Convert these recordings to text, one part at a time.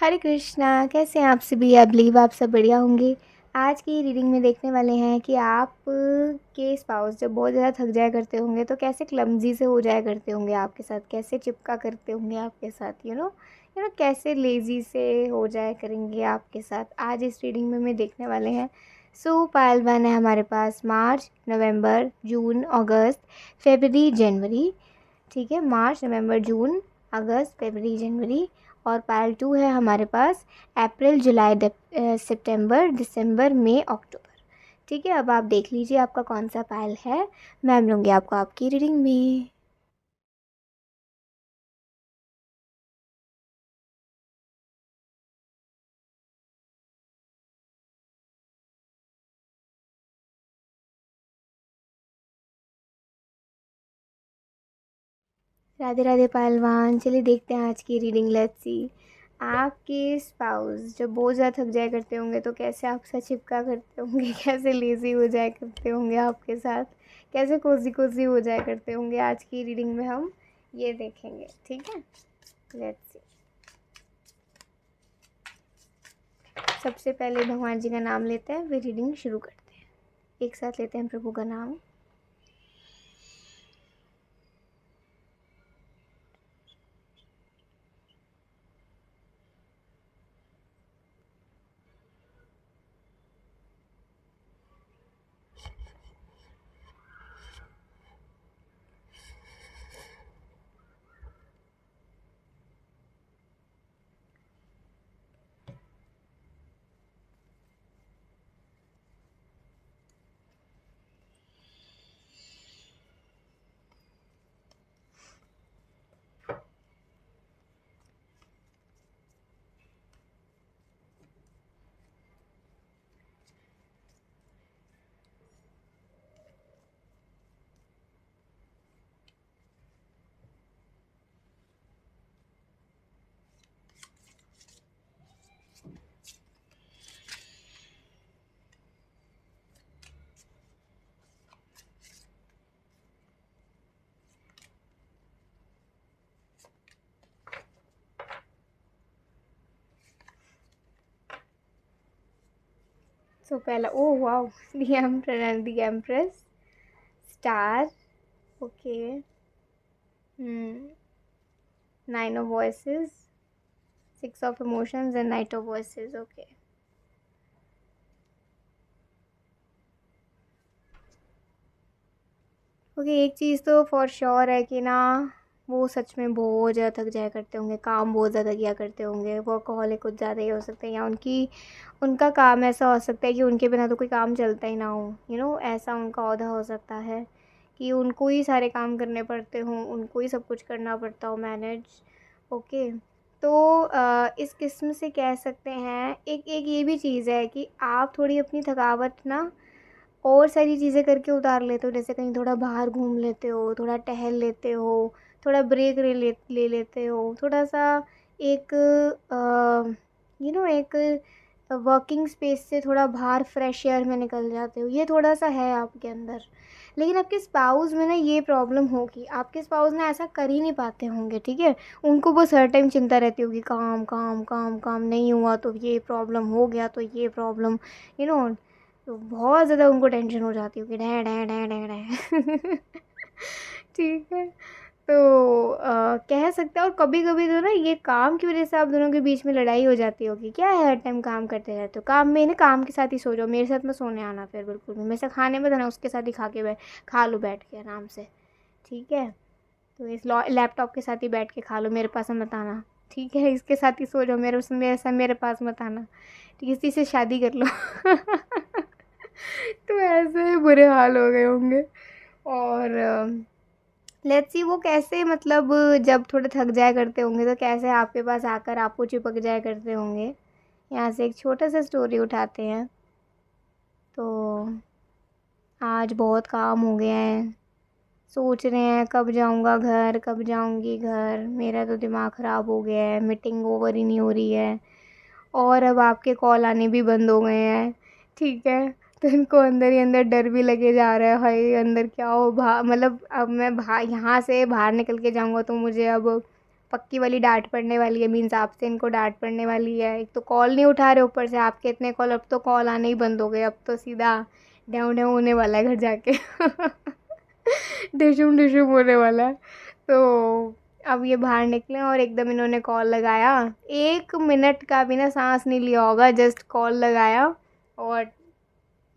हरे कृष्णा, कैसे हैं आप सभी। आई बिलीव आप सब बढ़िया होंगे। आज की रीडिंग में देखने वाले हैं कि आप के स्पाउस जब बहुत ज़्यादा थक जाया करते होंगे तो कैसे क्लमजी से हो जाया करते होंगे आपके साथ, कैसे चिपका करते होंगे आपके साथ, यू नो कैसे लेज़ी से हो जाया करेंगे आपके साथ। आज इस रीडिंग में देखने वाले हैं। सो पायल वन है हमारे पास मार्च, नवंबर, जून, अगस्त, फरवरी, जनवरी। ठीक है, मार्च, नवंबर, जून, अगस्त, फरवरी, जनवरी। और पायल टू है हमारे पास अप्रैल, जुलाई, सितंबर, दिसंबर, मई, अक्टूबर। ठीक है, अब आप देख लीजिए आपका कौन सा पायल है। मैं मिलूँगी आपको आपकी रीडिंग में। राधे राधे पहलवान, चलिए देखते हैं आज की रीडिंग। Let's see. आपके स्पाउस जब बहुत ज़्यादा थक जाया करते होंगे तो कैसे आपसे चिपका करते होंगे, कैसे लेज़ी हो जाया करते होंगे आपके साथ, कैसे कोजी कोजी हो जाया करते होंगे। आज की रीडिंग में हम ये देखेंगे। ठीक है, लेट्स सी। सबसे पहले भगवान जी का नाम लेते हैं, फिर रीडिंग शुरू करते हैं। एक साथ लेते हैं प्रभु का नाम। सो पहला, oh wow, the emperor and the empress, star, okay, nine of voices, six of emotions and night of voices. Okay, okay, एक चीज़ तो फॉर श्योर है कि ना, वो सच में बहुत ज़्यादा थक जाया करते होंगे, काम बहुत ज़्यादा किया करते होंगे। वर्कहॉलिक कुछ ज़्यादा ही हो सकते हैं, या उनका काम ऐसा हो सकता है कि उनके बिना तो कोई काम चलता ही ना हो। ऐसा उनका औहदा हो सकता है कि उनको ही सारे काम करने पड़ते हों, उनको ही सब कुछ करना पड़ता हो मैनेज। ओके, तो इस किस्म से कह सकते हैं, एक एक ये भी चीज़ है कि आप थोड़ी अपनी थकावट ना और सारी चीज़ें करके उतार लेते हो। जैसे कहीं थोड़ा बाहर घूम लेते हो, थोड़ा टहल लेते हो, थोड़ा ब्रेक ले लेते हो, थोड़ा सा एक एक वर्किंग स्पेस से थोड़ा बाहर फ्रेश एयर में निकल जाते हो। ये थोड़ा सा है आपके अंदर। लेकिन आपके स्पाउस में ना ये प्रॉब्लम होगी, आपके स्पाउस ना ऐसा कर ही नहीं पाते होंगे। ठीक है, उनको बस हर टाइम चिंता रहती होगी, काम काम काम काम, नहीं हुआ तो ये प्रॉब्लम, हो गया तो ये प्रॉब्लम। यू नो तो बहुत ज़्यादा उनको टेंशन हो जाती होगी, डै डै डै डै डै। ठीक है, तो कह सकते हैं। और कभी कभी तो ना ये काम की वजह से आप दोनों के बीच में लड़ाई हो जाती होगी। क्या है, हर टाइम काम करते रहते हो, काम में ना काम के साथ ही सो जाओ, मेरे साथ में सोने आना फिर बिल्कुल भी। मेरे से खाने में देना, उसके साथ ही खा लो बैठ के आराम से। ठीक है, तो इस लैपटॉप के साथ ही बैठ के खा लो, मेरे पास मत आना। ठीक है, इसके साथ ही सो जाओ, मेरे पास मत आना। ठीक है, इसी से शादी कर लो। तो ऐसे बुरे हाल हो गए होंगे। और लेट्स सी वो कैसे, मतलब जब थोड़े थक जाया करते होंगे तो कैसे आपके पास आकर आपको चिपक जाया करते होंगे। यहाँ से एक छोटा सा स्टोरी उठाते हैं। तो आज बहुत काम हो गया है, सोच रहे हैं कब जाऊँगा घर, कब जाऊँगी घर। मेरा तो दिमाग ख़राब हो गया है, मीटिंग ओवर ही नहीं हो रही है, और अब आपके कॉल आने भी बंद हो गए हैं। ठीक है, तो इनको अंदर ही अंदर डर भी लगे जा रहा है, हाय अंदर क्या हो, मतलब अब मैं यहाँ से बाहर निकल के जाऊँगा तो मुझे अब पक्की वाली डांट पड़ने वाली है, मीन्स आपसे इनको डांट पड़ने वाली है। एक तो कॉल नहीं उठा रहे, ऊपर से आपके इतने कॉल, अब तो कॉल आने ही बंद हो गए, अब तो सीधा ड्याऊँ ड्याऊँ होने वाला है घर जाके डिशुम डिशुम होने वाला है। तो अब ये बाहर निकले और एकदम इन्होंने कॉल लगाया, 1 मिनट का भी ना सांस नहीं लिया होगा, जस्ट कॉल लगाया और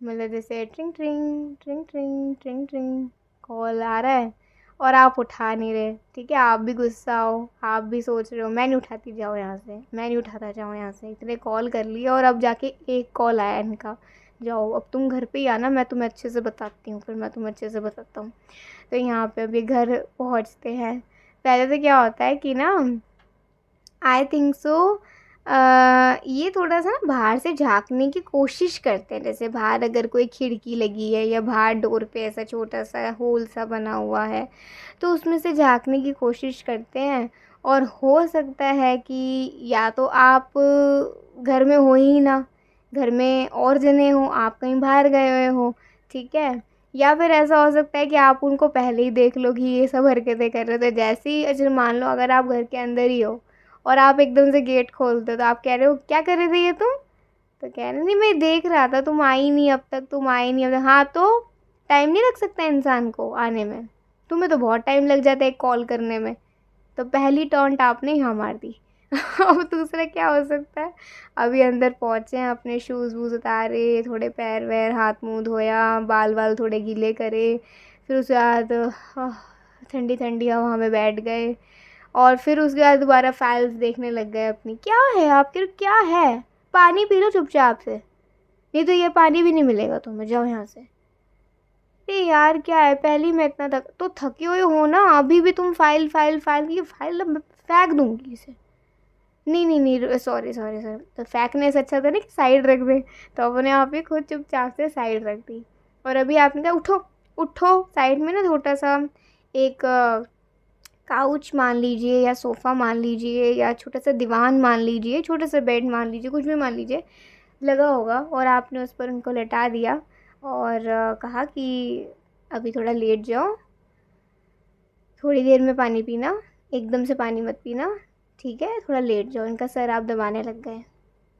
मतलब जैसे ट्रिंग ट्रिंग ट्रिंग ट्रिंग ट्रिंग ट्रिंग कॉल आ रहा है और आप उठा नहीं रहे। ठीक है, आप भी गुस्सा हो, आप भी सोच रहे हो मैं नहीं उठाती, जाओ यहाँ से, मैं नहीं उठाता, जाओ यहाँ से, इतने कॉल कर लिए और अब जाके एक कॉल आया इनका, जाओ अब तुम घर पे ही आना, मैं तुम्हें अच्छे से बताती हूँ, फिर मैं तुम्हें अच्छे से बताता हूँ। तो यहाँ पे अभी घर पहुँचते हैं। पहले तो क्या होता है कि ना आई थिंक सो ये थोड़ा सा ना बाहर से झाँकने की कोशिश करते हैं, जैसे बाहर अगर कोई खिड़की लगी है या बाहर डोर पे ऐसा छोटा सा होल सा बना हुआ है तो उसमें से झाँकने की कोशिश करते हैं। और हो सकता है कि या तो आप घर में हो ही ना, घर में और जने हो, आप कहीं बाहर गए हुए हो, ठीक है, या फिर ऐसा हो सकता है कि आप उनको पहले ही देख लो कि ये सब हरकतें कर रहे थे। जैसे ही अच्छा मान लो अगर आप घर के अंदर ही हो और आप एकदम से गेट खोलते हो तो आप कह रहे हो क्या कर रहे थे ये तुम, तो कह रहे नहीं मैं देख रहा था, तुम आई नहीं अब तक, तुम आई नहीं अब तक। हाँ तो टाइम नहीं लग सकता इंसान को आने में, तुम्हें तो बहुत टाइम लग जाता है एक कॉल करने में। तो पहली टॉन्ट आपने यहाँ मार दी अब दूसरा क्या हो सकता है, अभी अंदर पहुँचे हैं, अपने शूज़ वूज़ उतारे, थोड़े पैर वैर हाथ मुँह धोया, बाल वाल थोड़े गीले करे, फिर उसके बाद ठंडी ठंडी हवा में बैठ गए और फिर उसके बाद दोबारा फाइल्स देखने लग गए अपनी। क्या है आपके, क्या है, पानी पी लो चुपचाप से, नहीं तो ये पानी भी नहीं मिलेगा तुम्हें, जाओ यहाँ से। अरे यार क्या है, पहले ही मैं इतना थके हुए हो ना, अभी भी तुम फाइल फाइल फाइल, ये फाइल मैं फेंक दूंगी इसे। नहीं नहीं नहीं सॉरी सॉरी सर, तो फेंकने से अच्छा था ना कि साइड रख दे, तो अपने आप ही खुद चुपचाप से साइड रख दी। और अभी आपने कहा उठो उठो, साइड में ना छोटा सा एक काउच मान लीजिए या सोफ़ा मान लीजिए या छोटा सा दीवान मान लीजिए, छोटा सा बेड मान लीजिए, कुछ भी मान लीजिए लगा होगा, और आपने उस पर उनको लेटा दिया और कहा कि अभी थोड़ा लेट जाओ, थोड़ी देर में पानी पीना, एकदम से पानी मत पीना, ठीक है, थोड़ा लेट जाओ। इनका सर आप दबाने लग गए।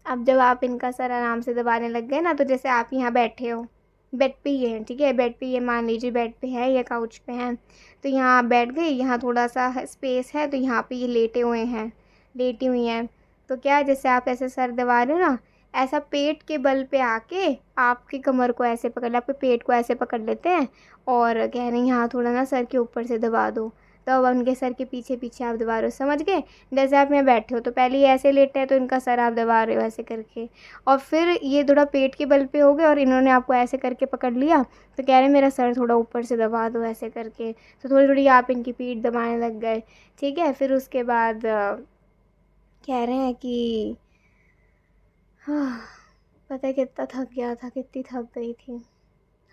अब जब आप इनका सर आराम से दबाने लग गए ना, तो जैसे आप यहाँ बैठे हो, बेड पे ही हैं, ठीक है, बेड पे ये मान लीजिए बेड पे है या काउच पे हैं, तो यहाँ आप बैठ गए, यहाँ थोड़ा सा स्पेस है तो यहाँ पे ये लेटे हुए हैं, लेटी हुई हैं। तो क्या है, जैसे आप ऐसे सर दबा रहे हो ना, ऐसा पेट के बल पे आके आपकी कमर को ऐसे पकड़ ले, आपके पेट को ऐसे पकड़ लेते हैं और कह रहे हैं यहाँ थोड़ा ना सर के ऊपर से दबा दो। तो अब उनके सर के पीछे पीछे आप दबा रहे हो, समझ गए। जैसे आप यहाँ बैठे हो तो पहले ये ऐसे लेटे हैं तो इनका सर आप दबा रहे हो ऐसे करके, और फिर ये थोड़ा पेट के बल पे हो गए और इन्होंने आपको ऐसे करके पकड़ लिया, तो कह रहे मेरा सर थोड़ा ऊपर से दबा दो ऐसे करके, तो थोड़ी थोड़ी आप इनकी पीठ दबाने लग गए, ठीक है। फिर उसके बाद कह रहे हैं कि हाँ, पता है कितना थक गया था, कितनी थक गई थी।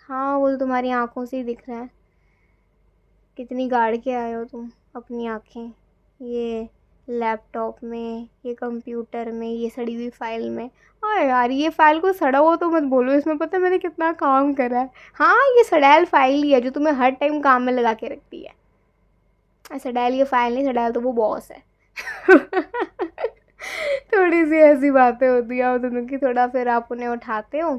हाँ वो तो तुम्हारी आँखों से ही दिख रहा है, कितनी गाड़ के आए हो तुम अपनी आँखें, ये लैपटॉप में, ये कंप्यूटर में, ये सड़ी हुई फाइल में। हाँ यार ये फ़ाइल को सड़ा हुआ तो मत बोलो, इसमें पता है मैंने कितना काम करा है। हाँ ये सड़ैल फाइल ही है जो तुम्हें हर टाइम काम में लगा के रखती है। सड़ैल ये फाइल नहीं, सड़ैल तो वो बॉस है थोड़ी सी ऐसी बातें होती हैं आप दोनों की। थोड़ा फिर आप उन्हें उठाते हो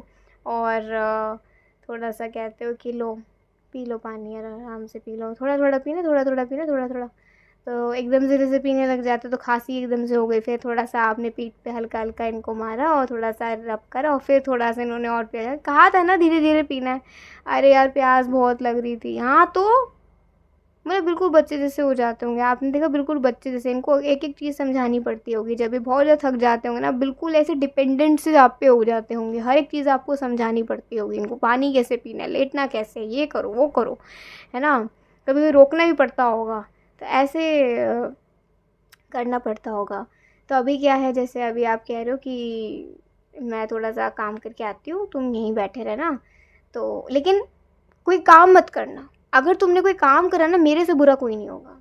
और थोड़ा सा कहते हो कि लो पी लो पानी, यार आराम से पी लो, थोड़ा थोड़ा पीना, थोड़ा थोड़ा पीना, थोड़ा थोड़ा। तो एकदम से जैसे पीने लग जाते तो खांसी एकदम से हो गई, फिर थोड़ा सा आपने पीठ पे हल्का हल्का इनको मारा और थोड़ा सा रब करा और फिर थोड़ा सा इन्होंने और पिया। कहा था ना धीरे धीरे पीना है। अरे यार प्यास बहुत लग रही थी। हाँ तो मतलब बिल्कुल बच्चे जैसे हो जाते होंगे, आपने देखा बिल्कुल बच्चे जैसे, इनको एक एक चीज़ समझानी पड़ती होगी। जब ये बहुत ज़्यादा थक जाते होंगे ना, बिल्कुल ऐसे डिपेंडेंट से आप पे हो जाते होंगे, हर एक चीज़ आपको समझानी पड़ती होगी इनको, पानी कैसे पीना है, लेटना कैसे, ये करो वो करो, है ना, कभी रोकना भी पड़ता होगा, तो ऐसे करना पड़ता होगा। तो अभी क्या है, जैसे अभी आप कह रहे हो कि मैं थोड़ा सा काम करके आती हूँ, तुम यहीं बैठे रहना, तो लेकिन कोई काम मत करना, अगर तुमने कोई काम करा ना मेरे से बुरा कोई नहीं होगा,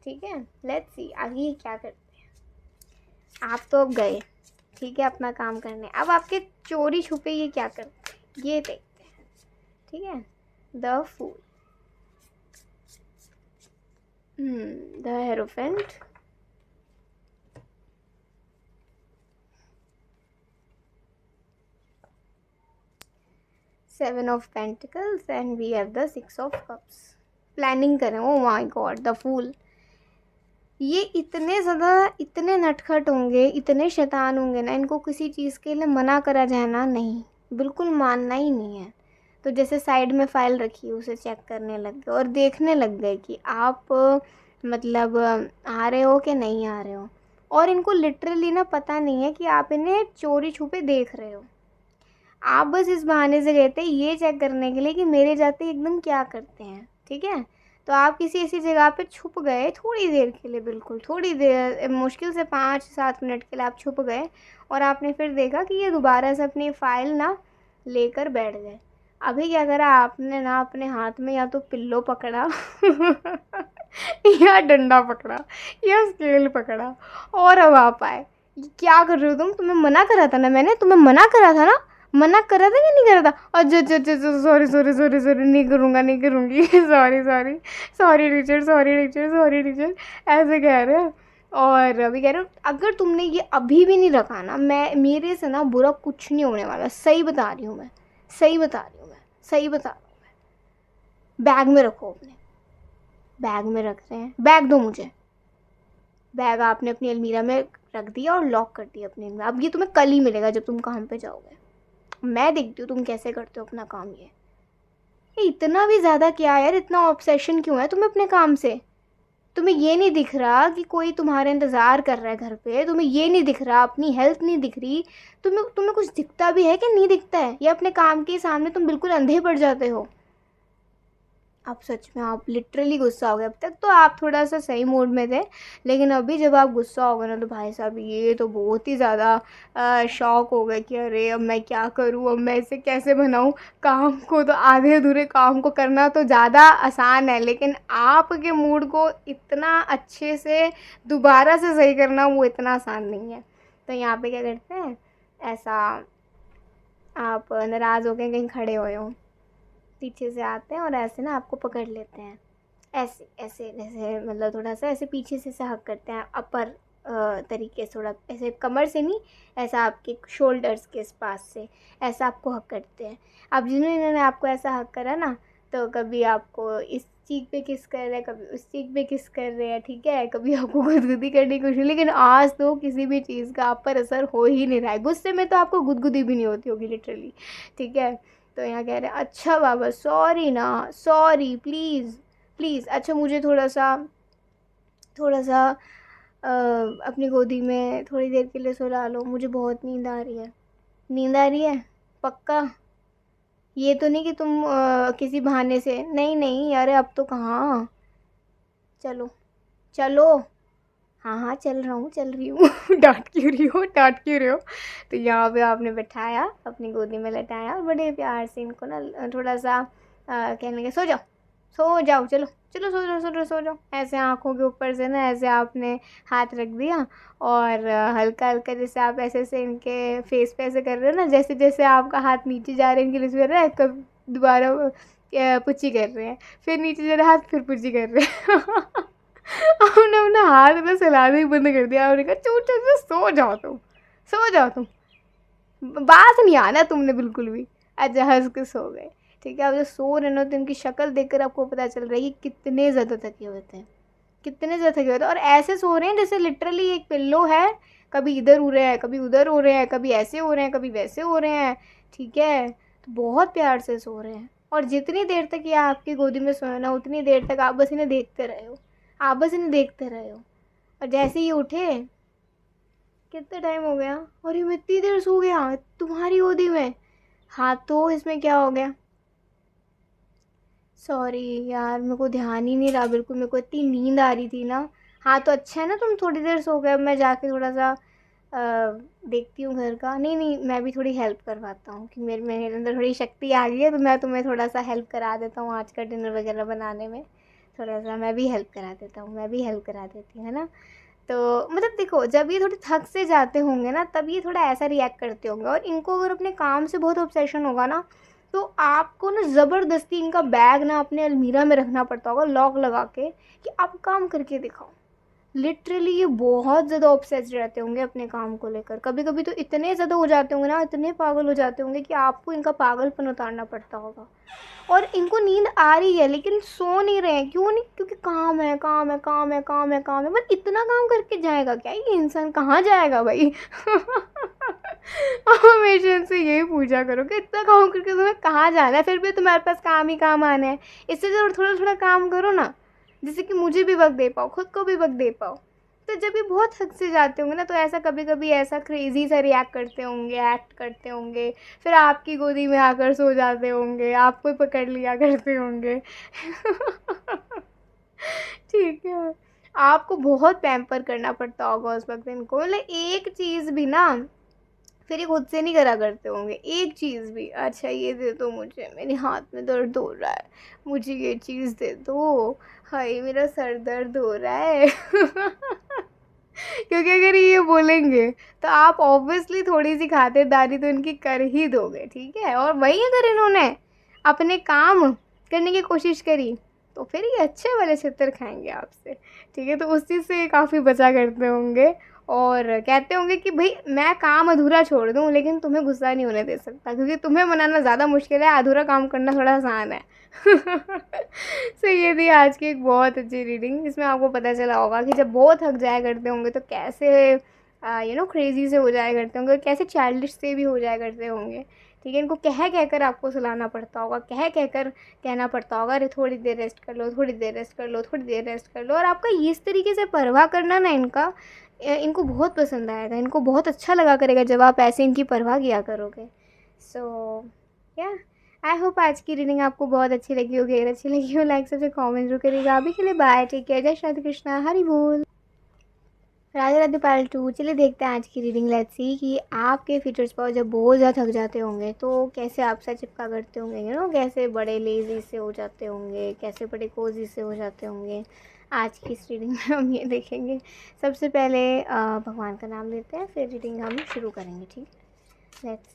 ठीक है। लेट्स सी आगे ये क्या करते हैं। आप तो अब गए, ठीक है, अपना काम करने, अब आपके चोरी छुपे ये क्या करते हैं ये देखते हैं, ठीक है। The fool, the hierophant, 7 of pentacles and we have the 6 of cups. Planning करें, oh my god, the fool. ये इतने ज़्यादा, इतने नटखट होंगे, इतने शैतान होंगे ना, इनको किसी चीज़ के लिए मना करा जाए ना, नहीं, बिल्कुल मानना ही नहीं है। तो जैसे साइड में फ़ाइल रखी, उसे चेक करने लग गए और देखने लग गए कि आप मतलब आ रहे हो कि नहीं आ रहे हो। और इनको लिटरली ना पता नहीं है कि आप इन्हें चोरी छुपे देख रहे हो। आप बस इस बहाने से गए थे ये चेक करने के लिए कि मेरे जाते एकदम क्या करते हैं, ठीक है। तो आप किसी ऐसी जगह पे छुप गए थोड़ी देर के लिए, बिल्कुल थोड़ी देर, मुश्किल से 5-7 मिनट के लिए आप छुप गए और आपने फिर देखा कि ये दोबारा से अपनी फ़ाइल ना लेकर बैठ गए। अभी क्या करा आपने ना, अपने हाथ में या तो पिल्लो पकड़ा या डंडा पकड़ा या स्केल पकड़ा और अब आप आए। ये क्या कर रहे हो तुम? तुम्हें मना करा था ना, मैंने तुम्हें मना करा था ना, मना करा था कि नहीं करा था? अच्छा अच्छा अच्छा, सॉरी सॉरी सॉरी सॉरी, नहीं करूँगा, नहीं करूँगी sorry sorry sorry teacher, sorry teacher, sorry teacher, ऐसे कह रहे हैं। और अभी कह रहे हो अगर तुमने ये अभी भी नहीं रखा ना, मैं, मेरे से ना बुरा कुछ नहीं होने वाला, सही बता रही हूँ मैं, सही बता रही हूँ मैं, सही बता रही हूँ मैं। बैग में रखो अपने, बैग में रख रहे हैं, बैग दो मुझे। बैग आपने अपनी अलमीरा में रख दिया और लॉक कर दिया अपने में। अब ये तुम्हें कल ही मिलेगा जब तुम काम पे जाओगे। मैं देखती हूँ तुम कैसे करते हो अपना काम। ये इतना भी ज़्यादा क्या यार, इतना ऑब्सेशन क्यों है तुम्हें अपने काम से? तुम्हें ये नहीं दिख रहा कि कोई तुम्हारा इंतज़ार कर रहा है घर पे? तुम्हें ये नहीं दिख रहा, अपनी हेल्थ नहीं दिख रही? तुम्हें तुम्हें कुछ दिखता भी है कि नहीं दिखता है? या अपने काम के सामने तुम बिल्कुल अंधे पड़ जाते हो? आप सच में, आप लिटरली गुस्सा हो गए। अब तक तो आप थोड़ा सा सही मूड में थे, लेकिन अभी जब आप गुस्सा हो गए ना, तो भाई साहब ये तो बहुत ही ज़्यादा शॉक हो गए कि अरे अब मैं क्या करूँ, अब मैं इसे कैसे बनाऊँ। काम को तो, आधे अधूरे काम को करना तो ज़्यादा आसान है, लेकिन आपके मूड को इतना अच्छे से दोबारा से सही करना वो इतना आसान नहीं है। तो यहाँ पे क्या करते हैं, ऐसा आप नाराज़ होकर कहीं खड़े हुए हो, पीछे से आते हैं और ऐसे ना आपको पकड़ लेते हैं, ऐसे ऐसे, जैसे मतलब थोड़ा सा ऐसे पीछे से हक करते हैं, अपर तरीके से, थोड़ा ऐसे कमर से नहीं, ऐसा आपके शोल्डर्स के पास से ऐसा आपको हक करते हैं। अब जिन्होंने आपको ऐसा हक करा ना, तो कभी आपको इस चीख पे किस कर रहे हैं, कभी उस चीख पे किस कर रहे हैं, ठीक है, कभी आपको गुदगुदी करने की कोशिश, लेकिन आज तो किसी भी चीज़ का आप पर असर हो ही नहीं रहा है। गुस्से में तो आपको गुदगुदी भी नहीं होती होगी लिटरली, ठीक है। तो यहाँ कह रहे हैं अच्छा बाबा सॉरी ना, सॉरी प्लीज़ प्लीज़, अच्छा मुझे थोड़ा सा अपनी गोदी में थोड़ी देर के लिए सुला लो, मुझे बहुत नींद आ रही है। नींद आ रही है पक्का? ये तो नहीं कि तुम किसी बहाने से, नहीं नहीं, अरे अब तो कहाँ, चलो चलो, हाँ हाँ चल रहा हूँ, चल रही हूँ डांट क्यों रही हो, डांट क्यों रहे हो? तो यहाँ पे आपने बैठाया, अपनी गोदी में लेटाया और बड़े प्यार से इनको ना थोड़ा सा कहने लगे सो जाओ, सो जाओ, चलो चलो, सो जाओ, सो जाओ, सो जाओ। ऐसे आँखों के ऊपर से ना ऐसे आपने हाथ रख दिया और हल्का हल्का, जैसे आप ऐसे ऐसे इनके फेस पे ऐसे कर रहे हो ना, जैसे जैसे आपका हाथ नीचे जा रहे हैं, इनके लिए कर रहा है, कब दोबारा पुच्ची कर रहे हैं, फिर नीचे जा रहा हाथ, फिर पुच्ची कर रहे हैं हमने अपना हाथ में हिलाना ही बंद कर दिया। हमने कहा चुप से सो जाओ तुम, सो जाओ तुम, बात नहीं आना तुमने बिल्कुल भी। अच्छा हंस के सो गए, ठीक है। अब जो सो रहे ना, तो इनकी शक्ल देखकर आपको पता चल रहा है कि कितने ज़्यादा थके हुए थे, कितने ज़्यादा थके हुए थे। और ऐसे सो रहे हैं जैसे लिटरली एक पिल्लो है, कभी इधर हो रहे हैं, कभी उधर हो रहे हैं, कभी ऐसे हो रहे हैं, कभी वैसे हो रहे हैं, ठीक है। तो बहुत प्यार से सो रहे हैं। और जितनी देर तक ये आपकी गोदी में सोए ना, उतनी देर तक आप बस इन्हें देखते रहे हो, आप बस इन्हें देखते रहे हो। और जैसे ही उठे, कितना टाइम हो गया, और ये मैं इतनी देर सो गया तुम्हारी गोदी में? हाँ तो इसमें क्या हो गया? सॉरी यार, मेरे को ध्यान ही नहीं रहा बिल्कुल, मेरे को इतनी नींद आ रही थी ना। हाँ तो अच्छा है ना तुम थोड़ी देर सो गए, अब मैं जाके थोड़ा सा देखती हूँ घर का। नहीं नहीं, मैं भी थोड़ी हेल्प करवाता हूँ कि मेरे अंदर थोड़ी शक्ति आ गई है, तो मैं तुम्हें थोड़ा सा हेल्प करा देता हूँ आज का डिनर वगैरह बनाने में। थोड़ा सा मैं भी हेल्प करा देता हूँ, मैं भी हेल्प करा देती हूँ, है ना। तो मतलब देखो, जब ये थोड़े थक से जाते होंगे ना, तब ये थोड़ा ऐसा रिएक्ट करते होंगे। और इनको अगर अपने काम से बहुत ऑब्सेशन होगा ना, तो आपको ना ज़बरदस्ती इनका बैग ना अपने अलमीरा में रखना पड़ता होगा लॉक लगा के, कि आप काम करके दिखाओ, लिटरली ये बहुत ज़्यादा ऑब्सेस्ड रहते होंगे अपने काम को लेकर। कभी कभी तो इतने ज़्यादा हो जाते होंगे ना, इतने पागल हो जाते होंगे कि आपको इनका पागलपन उतारना पड़ता होगा। और इनको नींद आ रही है लेकिन सो नहीं रहे हैं, क्यों नहीं? क्योंकि काम है, काम है, काम है, काम है, काम है। बट इतना काम करके जाएगा क्या ये इंसान? कहाँ जाएगा भाई? हमेशा से यही पूछा करो कि इतना काम करके तुम्हें कहाँ जाना है, फिर भी तुम्हारे पास काम ही काम आना है। इससे ज़रूर थोड़ा थोड़ा काम करो ना, जिससे कि मुझे भी वक्त दे पाओ, खुद को भी वक्त दे पाओ। तो जब ये बहुत थक से जाते होंगे ना, तो ऐसा कभी कभी ऐसा क्रेजी सा रिएक्ट करते होंगे, एक्ट करते होंगे, फिर आपकी गोदी में आकर सो जाते होंगे, आपको ही पकड़ लिया करते होंगे। ठीक है। आपको बहुत पैम्पर करना पड़ता होगा उस वक्त इनको, मतलब एक चीज़ भी ना फिर ये खुद से नहीं करा करते होंगे, एक चीज़ भी। अच्छा ये दे दो मुझे, मेरे हाथ में दर्द हो रहा है, मुझे ये चीज़ दे दो, हाय मेरा सर दर्द हो रहा है। क्योंकि अगर ये बोलेंगे तो आप ऑब्वियसली थोड़ी सी खातिरदारी तो इनकी कर ही दोगे, ठीक है। और वही अगर इन्होंने अपने काम करने की कोशिश करी तो फिर ये अच्छे वाले छितर खाएंगे आपसे, ठीक है। तो उस चीज़ से ये काफ़ी बचा करते होंगे और कहते होंगे कि भाई मैं काम अधूरा छोड़ दूँ लेकिन तुम्हें गुस्सा नहीं होने दे सकता, क्योंकि तुम्हें मनाना ज़्यादा मुश्किल है, अधूरा काम करना थोड़ा आसान है। सो ये थी आज की एक बहुत अच्छी रीडिंग। इसमें आपको पता चला होगा कि जब बहुत थक जाया करते होंगे तो कैसे क्रेजी से हो जाया करते होंगे, कैसे चाइल्डिश से भी हो जाया करते होंगे, ठीक है। इनको कह कहकर आपको सुलाना पड़ता होगा, कह कहकर कहना पड़ता होगा, अरे थोड़ी देर रेस्ट कर लो, थोड़ी देर रेस्ट कर लो, थोड़ी देर रेस्ट कर लो। और आपका इस तरीके से परवाह करना ना इनका, इनको बहुत पसंद आएगा, इनको बहुत अच्छा लगा करेगा जब आप ऐसे इनकी परवाह किया करोगे। सो या आई होप आज की रीडिंग आपको बहुत अच्छी लगी होगी। अगर अच्छी लगी हो लाइक सबसे कमेंट जरूर करिएगा। अभी के लिए बाय, टेक केयर, जय श्री कृष्णा, हरि बोल, राधे राधे पाल टू। चलिए देखते हैं आज की रीडिंग। लेट्स सी कि आपके फ्यूचर स्पाउस जब बहुत ज़्यादा थक जाते होंगे तो कैसे आपसे चिपका करते होंगे, कैसे बड़े लेजी से हो जाते होंगे, कैसे बड़े कोजी से हो जाते होंगे। आज की इस रीडिंग में हम ये देखेंगे। सबसे पहले भगवान का नाम लेते हैं, फिर रीडिंग हम शुरू करेंगे, ठीक है। Let's see.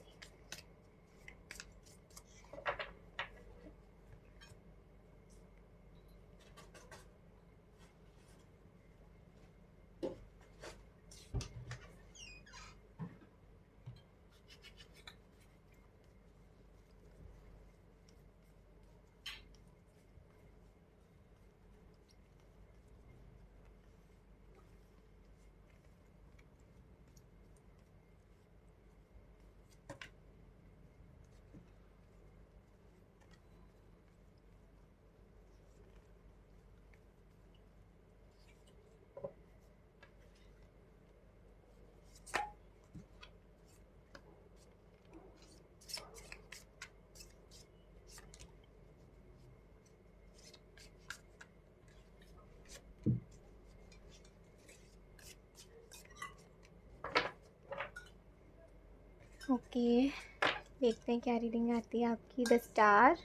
ओके, देखते हैं क्या रीडिंग आती है आपकी। The star,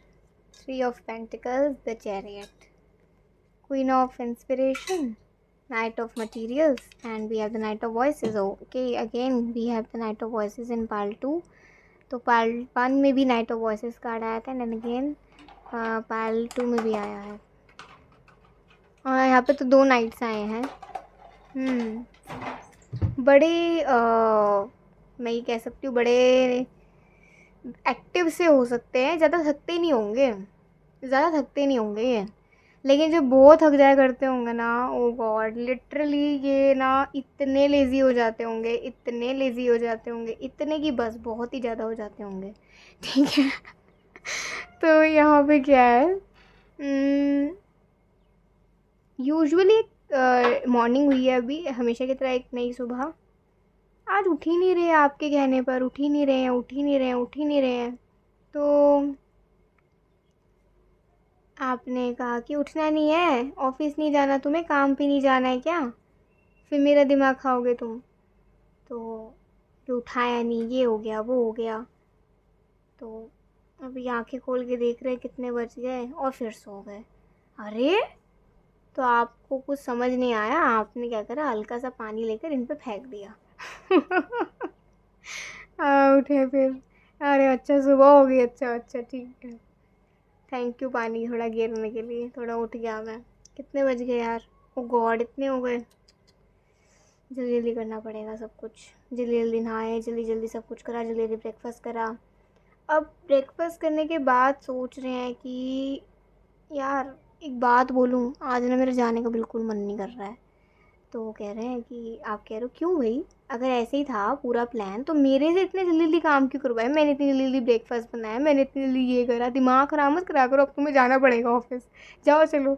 3 of pentacles, the chariot, queen of inspiration, Knight of Materials, and we have the Knight of Voices. Okay, again we have the Knight of Voices in pile 2. तो pile 1 में भी Knight of Voices card आया था, and again pile 2 में भी आया है। और यहाँ पे तो 2 नाइट्स आए हैं। बड़े मैं ये कह सकती हूँ बड़े एक्टिव से हो सकते हैं, ज़्यादा थकते नहीं होंगे, ये। लेकिन जो बहुत थक जाया करते होंगे ना, ओ गॉड, लिटरली ये ना इतने लेज़ी हो जाते होंगे, इतने की बस बहुत ही ज़्यादा हो जाते होंगे, ठीक है। तो यहाँ पे क्या है, यूजुअली मॉर्निंग हुई है अभी, हमेशा की तरह एक नई सुबह। आज उठ ही नहीं रहे, आपके कहने पर उठ ही नहीं रहे हैं। तो आपने कहा कि उठना नहीं है, ऑफिस नहीं जाना तुम्हें, काम पे नहीं जाना है क्या, फिर मेरा दिमाग खाओगे तुम। तो जो उठाया नहीं, ये हो गया, वो हो गया। तो अभी आंखें खोल के देख रहे कितने बज गए और फिर सो गए। अरे, तो आपको कुछ समझ नहीं आया, आपने क्या करा, हल्का सा पानी लेकर इन पे फेंक दिया। उठे फिर, अरे अच्छा सुबह हो गई, अच्छा ठीक है, थैंक यू पानी थोड़ा गिरने के लिए, थोड़ा उठ गया मैं। कितने बज गए यार, ओ गॉड, इतने हो गए। जल्दी जल्दी करना पड़ेगा सब कुछ। जल्दी जल्दी नहाए, जल्दी जल्दी सब कुछ करा, जल्दी जल्दी ब्रेकफास्ट करा। अब ब्रेकफास्ट करने के बाद सोच रहे हैं कि यार एक बात बोलूँ, आज ना मेरा जाने का बिल्कुल मन नहीं कर रहा है। तो वो कह रहे हैं कि आप कह रहे हो क्यों भाई, अगर ऐसे ही था पूरा प्लान तो मेरे से इतने जल्दी जल्दी काम क्यों करवाए, मैंने इतनी जल्दी जल्दी ब्रेकफास्ट बनाया, मैंने इतनी जल्दी ये करा, दिमाग खराब मत करा करो, अब तुम्हें जाना पड़ेगा ऑफिस, जाओ चलो।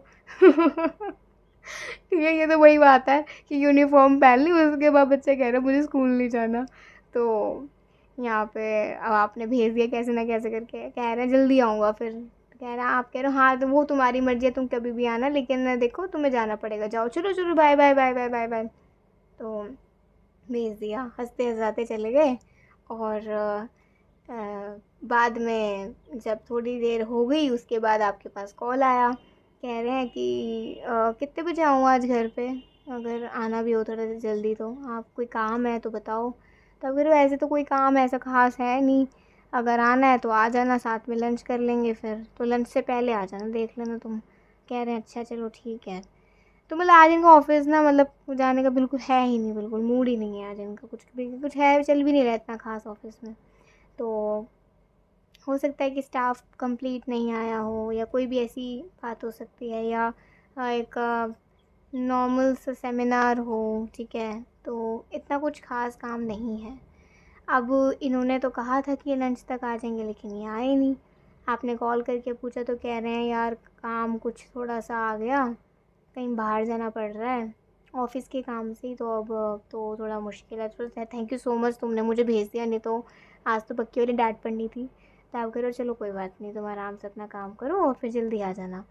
ठीक है, ये तो वही बात है कि यूनिफॉर्म पहन ली, उसके बाद बच्चे कह रहे हैं मुझे स्कूल नहीं जाना। तो यहाँ पे अब आपने भेज दिया कैसे ना कैसे करके, कह रहे हैं जल्दी आऊँगा फिर। कह रहा आप कह रहे हो हाँ तो वो तुम्हारी मर्जी है, तुम कभी भी आना, लेकिन देखो तुम्हें जाना पड़ेगा, जाओ चलो चलो bye bye bye bye bye bye. तो भेज दिया, हंसते हंसाते चले गए। और बाद में जब थोड़ी देर हो गई उसके बाद आपके पास कॉल आया, कह रहे हैं कि कितने बजे आऊँ आज घर पे, अगर आना भी हो थोड़ा सा जल्दी तो, आप कोई काम है तो बताओ। तब फिर ऐसे तो कोई काम ऐसा ख़ास है नहीं, अगर आना है तो आ जाना, साथ में लंच कर लेंगे, फिर तो लंच से पहले आ जाना, देख लेना तुम। कह रहे हैं अच्छा चलो ठीक है। तो मतलब आज इनका ऑफिस ना, मतलब जाने का बिल्कुल है ही नहीं, बिल्कुल मूड ही नहीं है आज इनका, कुछ भी कुछ है चल भी नहीं रहा इतना खास ऑफिस में। तो हो सकता है कि स्टाफ कंप्लीट नहीं आया हो, या कोई भी ऐसी बात हो सकती है, या एक नॉर्मल सा सेमिनार हो, ठीक है। तो इतना कुछ खास काम नहीं है। अब इन्होंने तो कहा था कि ये लंच तक आ जाएंगे, लेकिन ये आए नहीं। आपने कॉल करके पूछा तो कह रहे हैं यार काम कुछ थोड़ा सा आ गया, कहीं बाहर जाना पड़ रहा है ऑफ़िस के काम से ही, तो अब तो थोड़ा मुश्किल है। तो थैंक यू सो मच, तुमने मुझे भेज दिया, नहीं तो आज तो पक्की वाली डांट पड़नी थी। तो आप करो चलो कोई बात नहीं, तुम आराम से अपना काम करो और फिर जल्दी आ जाना।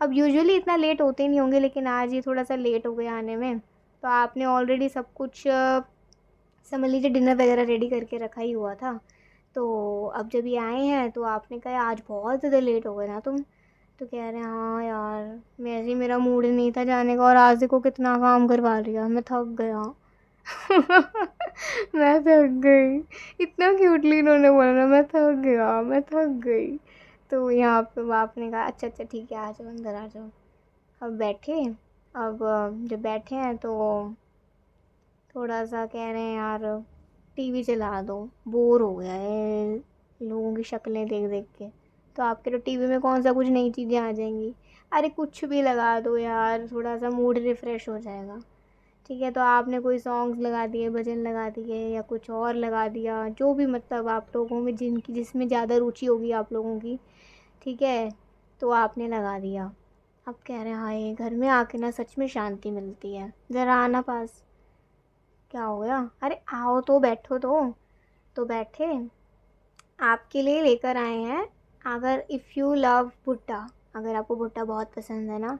अब यूजुअली इतना लेट होते नहीं होंगे, लेकिन आज ये थोड़ा सा लेट हो गया आने में। तो आपने ऑलरेडी सब कुछ समझ लीजिए डिनर वगैरह रेडी करके रखा ही हुआ था। तो अब जब ये आए हैं तो आपने कहा आज बहुत ज़्यादा लेट हो गए ना तुम। तो कह रहे हैं हाँ यार, वैसे ही मेरा मूड नहीं था जाने का, और आज देखो कितना काम करवा लिया, मैं थक गया। मैं थक गई, इतना क्यूटली इन्होंने बोला ना, मैं थक गया मैं थक गई। तो यहाँ पे बाप ने कहा अच्छा अच्छा ठीक है आ जाओ अंदर आ जाओ। अब बैठे, अब जब बैठे हैं तो थोड़ा सा कह रहे हैं यार टीवी चला दो, बोर हो गया है लोगों की शक्लें देख देख के। तो आपके तो टीवी में कौन सा कुछ नई चीज़ें आ जाएंगी, अरे कुछ भी लगा दो यार, थोड़ा सा मूड रिफ़्रेश हो जाएगा। ठीक है, तो आपने कोई सॉन्ग्स लगा दिए, भजन लगा दिए, या कुछ और लगा दिया, जो भी मतलब आप लोगों में जिनकी जिसमें ज़्यादा रुचि होगी आप लोगों की, ठीक है, तो आपने लगा दिया। अब कह रहे हैं हाय घर में आके ना सच में शांति मिलती है, ज़रा आना पास। क्या हो गया, अरे आओ तो बैठो तो बैठे। आपके लिए लेकर आए हैं, अगर इफ़ यू लव भुट्टा, अगर आपको भुट्टा बहुत पसंद है ना,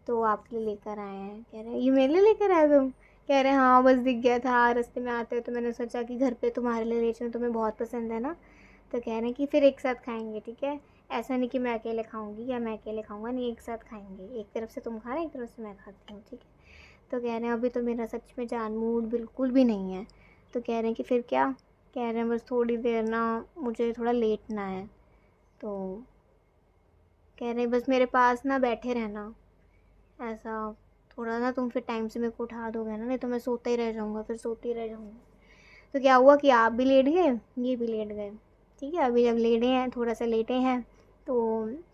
तो आपके लिए लेकर आए हैं। कह रहे हैं ये मेरे लिए लेकर आए तुम, कह रहे हैं हाँ बस दिख गया था रास्ते में आते हो तो मैंने सोचा कि घर पे तुम्हारे लिए ले चलूँ, तुम्हें बहुत पसंद है ना। तो कह रहे हैं कि फिर एक साथ खाएंगे, ठीक है, ऐसा नहीं कि मैं अकेले खाऊंगी या मैं अकेले खाऊंगा, नहीं एक साथ खाएंगे, एक तरफ से तुम खा रहे एक तरफ से मैं खाती हूँ, ठीक है। तो कह रहे हैं अभी तो मेरा सच में जान मूड बिल्कुल भी नहीं है। तो कह रहे हैं कि फिर क्या, कह रहे हैं बस थोड़ी देर ना, मुझे थोड़ा लेटना है। तो कह रहे हैं बस मेरे पास ना बैठे रहना, ऐसा थोड़ा ना तुम फिर टाइम से मेरे को उठा दोगे ना, नहीं तो मैं सोता ही रह जाऊँगा, फिर सोती रह जाऊँगी। तो क्या हुआ कि आप भी लेट गए, ये भी लेट गए। ठीक है, अभी जब लेटे हैं, थोड़ा सा लेटे हैं, तो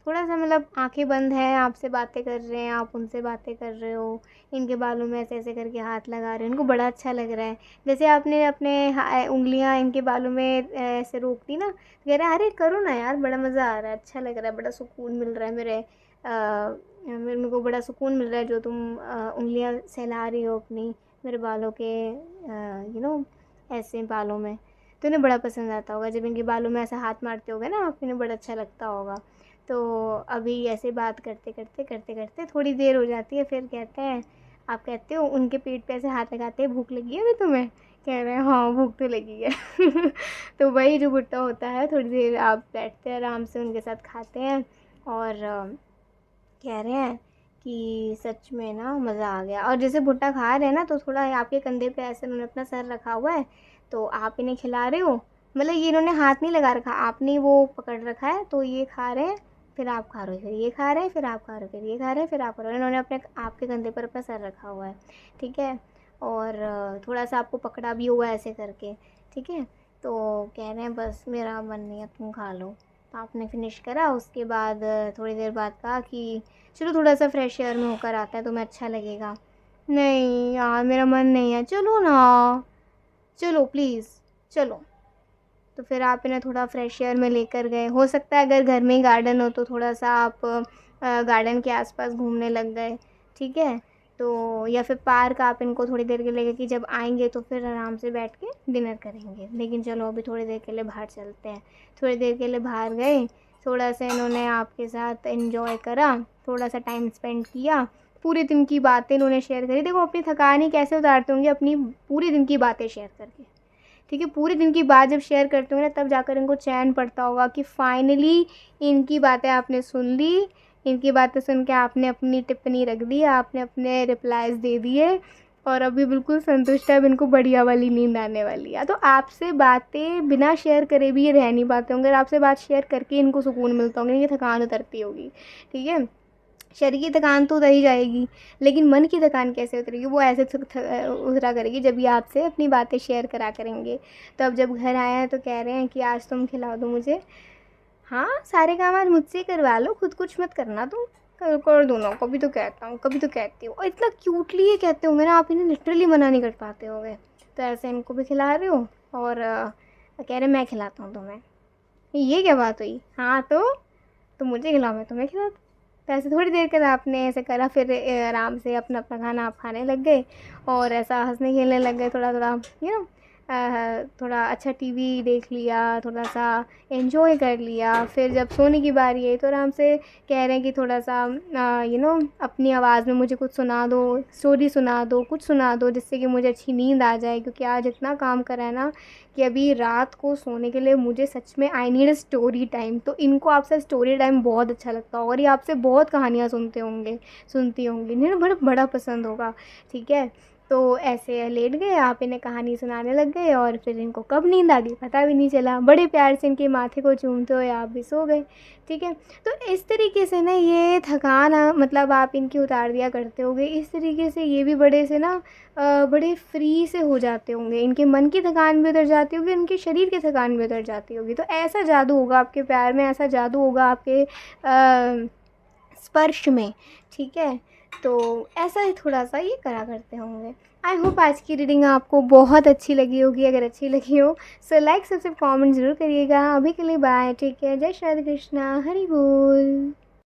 थोड़ा सा मतलब आंखें बंद हैं, आपसे बातें कर रहे हैं, आप उनसे बातें कर रहे हो, इनके बालों में ऐसे ऐसे करके हाथ लगा रहे हैं, इनको बड़ा अच्छा लग रहा है। जैसे आपने अपने उंगलियां इनके बालों में ऐसे रोक दी ना, तो कह रहे हैं अरे करो ना यार, बड़ा मज़ा आ रहा है, अच्छा लग रहा है, बड़ा सुकून मिल रहा है मेरे को बड़ा सुकून मिल रहा है जो तुम उंगलियां सहला रही हो अपनी मेरे बालों के, ऐसे बालों में। तो इन्हें बड़ा पसंद आता होगा जब इनके बालों में ऐसा हाथ मारते होगे ना आप, इन्हें बड़ा अच्छा लगता होगा। तो अभी ऐसे बात करते करते करते करते थोड़ी देर हो जाती है, फिर कहते हैं, आप कहते हो उनके पीठ पे ऐसे हाथ लगाते हैं भूख लगी है अभी तुम्हें, कह रहे हैं हाँ भूख तो लगी है। तो वही जो भुट्टा होता है, थोड़ी देर आप बैठते हैं आराम से उनके साथ खाते हैं, और कह रहे हैं कि सच में ना मज़ा आ गया। और जैसे भुट्टा खा रहे हैं ना, तो थोड़ा आपके कंधे पे ऐसे उन्होंने अपना सर रखा हुआ है, तो आप इन्हें खिला रहे हो, मतलब ये इन्होंने हाथ नहीं लगा रखा, आपने वो पकड़ रखा है, तो ये खा रहे हैं, फिर आप खा रहे हो, फिर ये खा रहे हैं, फिर आप खा रहे हो, फिर ये खा रहे हैं, फिर आप खा रहे हो, इन्होंने अपने आपके कंधे पर अपना सर रखा हुआ है, ठीक है। और थोड़ा सा आपको पकड़ा भी हुआ ऐसे करके, ठीक है। तो कह रहे हैं बस मेरा मन नहीं है, तुम खा लो। तो आपने फिनिश करा, उसके बाद थोड़ी देर बाद कहा कि चलो थोड़ा सा फ्रेश एयर में होकर आता है, तुम्हें अच्छा लगेगा। नहीं यार मेरा मन नहीं है, चलो ना, चलो प्लीज़, चलो। तो फिर आप इन्हें थोड़ा फ्रेश एयर में लेकर गए। हो सकता है अगर घर में ही गार्डन हो तो थोड़ा सा आप गार्डन के आसपास घूमने लग गए, ठीक है। तो या फिर पार्क आप इनको थोड़ी देर के लिए, कि जब आएंगे तो फिर आराम से बैठ के डिनर करेंगे। लेकिन चलो अभी थोड़ी देर के लिए बाहर चलते हैं। थोड़ी देर के लिए बाहर गए, थोड़ा सा इन्होंने आपके साथ इन्जॉय करा, थोड़ा सा टाइम स्पेंड किया, पूरे दिन की बातें इन्होंने शेयर करी। देखो अपनी थकान ही कैसे उतारते होंगे, अपनी पूरे दिन की बातें शेयर करके, ठीक है। पूरे दिन की बात जब शेयर करते होंगे ना, तब जाकर इनको चैन पड़ता होगा कि फाइनली इनकी बातें आपने सुन ली, इनकी बातें सुन के आपने अपनी टिप्पणी रख दी, आपने अपने रिप्लाईज़ दे दिए और अभी बिल्कुल संतुष्ट है। अब इनको बढ़िया वाली नींद आने वाली है। तो आपसे बातें बिना शेयर करे भी ये रह नहीं पाते होंगे, और आपसे बात शेयर करके इनको सुकून मिलता होगा, ये थकान उतरती होगी, ठीक है। शरीर की थकान तो उतर ही जाएगी, लेकिन मन की थकान कैसे उतरेगी? वो ऐसे उतरा करेगी जब ये आपसे अपनी बातें शेयर करा करेंगे। तो अब जब घर आए हैं तो कह रहे हैं कि आज तुम खिला दो मुझे। हाँ, सारे काम आज मुझसे ही करवा लो, खुद कुछ मत करना तुम। कर दो ना, कभी तो कहता हूँ, कभी तो कहती हूँ। और इतना क्यूटली ये कहते होंगे ना, आप इन्हें लिटरली मना नहीं कर पाते होंगे। तो ऐसे इनको भी खिला रहे हो और कह रहे मैं खिलाता हूँ तुम्हें। ये क्या बात हुई? हाँ तो मुझे खिलाओ, मैं तुम्हें खिलाता। तो ऐसे थोड़ी देर के बाद आपने ऐसे करा, फिर आराम से अपना अपना खाना आप खाने लग गए और ऐसा हंसने खेलने लग गए। थोड़ा थोड़ा यू नो थोड़ा अच्छा टीवी देख लिया, थोड़ा सा एंजॉय कर लिया। फिर जब सोने की बारी आई तो आराम से कह रहे हैं कि थोड़ा सा अपनी आवाज़ में मुझे कुछ सुना दो, स्टोरी सुना दो, कुछ सुना दो जिससे कि मुझे अच्छी नींद आ जाए, क्योंकि आज इतना काम करा है ना कि अभी रात को सोने के लिए मुझे सच में आई नीड स्टोरी टाइम। तो इनको आपसे स्टोरी टाइम बहुत अच्छा लगता होगा और ये आपसे बहुत कहानियाँ सुनती होंगी, इन्हें बड़ा बड़ा पसंद होगा, ठीक है। तो ऐसे लेट गए, आप इन्हें कहानी सुनाने लग गए और फिर इनको कब नींद आ गई पता भी नहीं चला। बड़े प्यार से इनके माथे को चूमते हुए आप भी सो गए, ठीक है। तो इस तरीके से ना ये थकान मतलब आप इनकी उतार दिया करते होगे। इस तरीके से ये भी बड़े से ना बड़े फ्री से हो जाते होंगे। इनके मन की थकान भी उतर जाती होगी, इनके शरीर की थकान भी उतर जाती होगी। तो ऐसा जादू होगा आपके प्यार में, ऐसा जादू होगा आपके स्पर्श में, ठीक है। तो ऐसा ही थोड़ा सा ये करा करते होंगे। आई होप आज की रीडिंग आपको बहुत अच्छी लगी होगी। अगर अच्छी लगी हो सो लाइक सब्सक्राइब कमेंट ज़रूर करिएगा। अभी के लिए बाय, टेक केयर, जय श्री कृष्णा, हरि बोल।